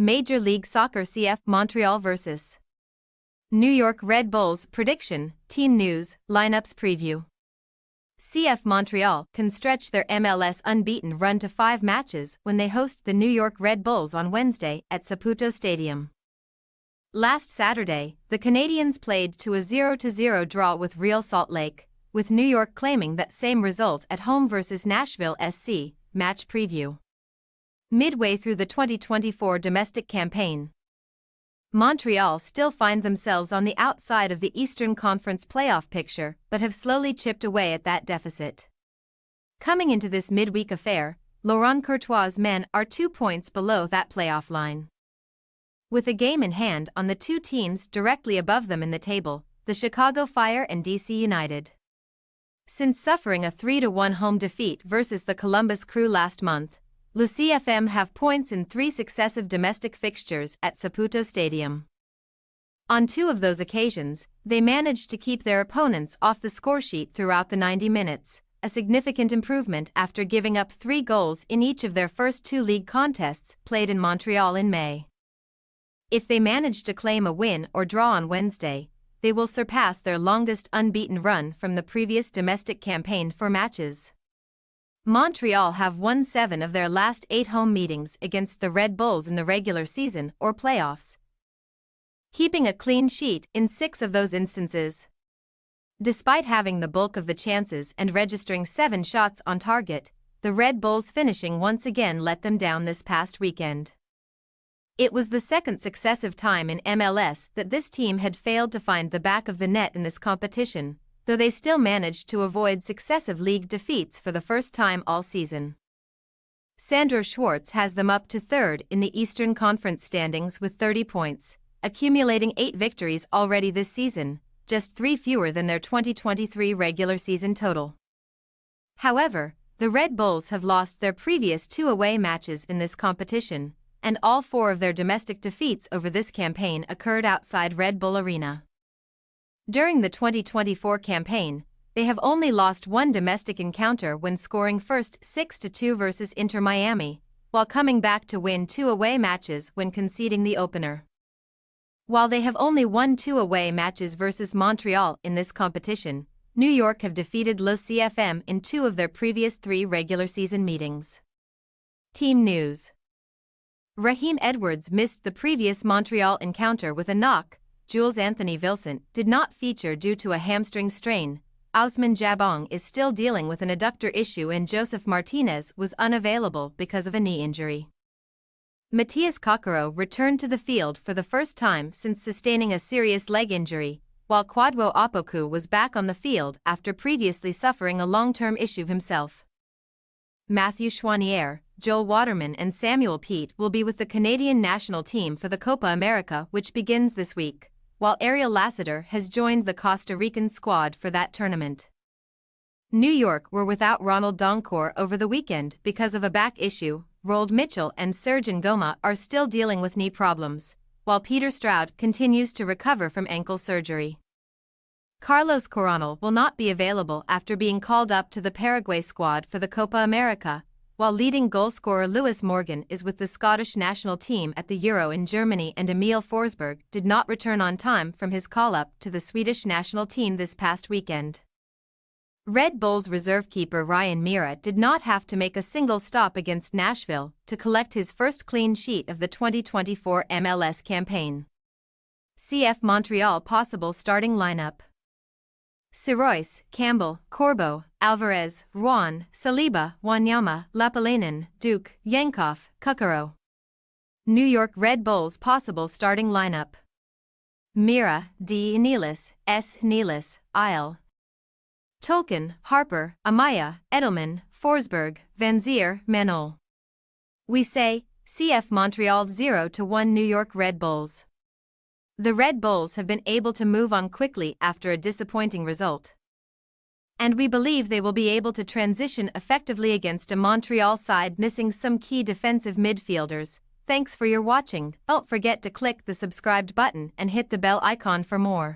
Major League Soccer CF Montreal vs. New York Red Bulls prediction, team news, lineups preview. CF Montreal can stretch their MLS unbeaten run to 5 matches when they host the New York Red Bulls on Wednesday at Saputo Stadium. Last Saturday, the Canadians played to a 0-0 draw with Real Salt Lake, with New York claiming that same result at home versus Nashville SC. Match preview. Midway through the 2024 domestic campaign, Montreal still find themselves on the outside of the Eastern Conference playoff picture but have slowly chipped away at that deficit. Coming into this midweek affair, Laurent Courtois' men are 2 points below that playoff line. With a game in hand on the two teams directly above them in the table, the Chicago Fire and DC United. Since suffering a 3-1 home defeat versus the Columbus Crew last month, Le CFM have points in 3 successive domestic fixtures at Saputo Stadium. On 2 of those occasions, they managed to keep their opponents off the scoresheet throughout the 90 minutes, a significant improvement after giving up 3 goals in each of their first 2 league contests played in Montreal in May. If they manage to claim a win or draw on Wednesday, they will surpass their longest unbeaten run from the previous domestic campaign for matches. Montreal have won 7 of their last 8 home meetings against the Red Bulls in the regular season or playoffs, keeping a clean sheet in 6 of those instances. Despite having the bulk of the chances and registering 7 shots on target, the Red Bulls finishing once again let them down this past weekend. It was the second successive time in MLS that this team had failed to find the back of the net in this competition, though they still managed to avoid successive league defeats for the first time all season. Sandro Schwartz has them up to 3rd in the Eastern Conference standings with 30 points, accumulating 8 victories already this season, just 3 fewer than their 2023 regular season total. However, the Red Bulls have lost their previous 2 away matches in this competition, and all 4 of their domestic defeats over this campaign occurred outside Red Bull Arena. During the 2024 campaign, they have only lost 1 domestic encounter when scoring first 6-2 versus Inter Miami, while coming back to win 2 away matches when conceding the opener. While they have only won 2 away matches versus Montreal in this competition, New York have defeated Le CFM in 2 of their previous 3 regular season meetings. Team news. Raheem Edwards missed the previous Montreal encounter with a knock. Jules Anthony Vincent did not feature due to a hamstring strain. Ousmane Jabong is still dealing with an adductor issue and Joseph Martinez was unavailable because of a knee injury. Matías Coccaro returned to the field for the first time since sustaining a serious leg injury, while Kwadwo Opoku was back on the field after previously suffering a long-term issue himself. Matthew Chouanière, Joel Waterman and Samuel Pete will be with the Canadian national team for the Copa America, which begins this week, while Ariel Lassiter has joined the Costa Rican squad for that tournament. New York were without Ronald Doncourt over the weekend because of a back issue. Rold Mitchell and Serge Ngoma are still dealing with knee problems, while Peter Stroud continues to recover from ankle surgery. Carlos Coronel will not be available after being called up to the Paraguay squad for the Copa America, while leading goalscorer Lewis Morgan is with the Scottish national team at the Euro in Germany, and Emil Forsberg did not return on time from his call-up to the Swedish national team this past weekend. Red Bulls reserve keeper Ryan Mira did not have to make a single stop against Nashville to collect his first clean sheet of the 2024 MLS campaign. CF Montreal possible starting lineup: Sirois, Campbell, Corbo, Alvarez, Ruan, Saliba, Wanyama, Lapalainen, Duke, Yankov, Coccaro. New York Red Bulls possible starting lineup: Mira, D. Nealis, S. Nealis, Isle, Tolkien, Harper, Amaya, Edelman, Forsberg, Vanzier, Manol. We say, CF Montreal 0-1 New York Red Bulls. The Red Bulls have been able to move on quickly after a disappointing result, and we believe they will be able to transition effectively against a Montreal side missing some key defensive midfielders. Thanks for your watching. Don't forget to click the subscribed button and hit the bell icon for more.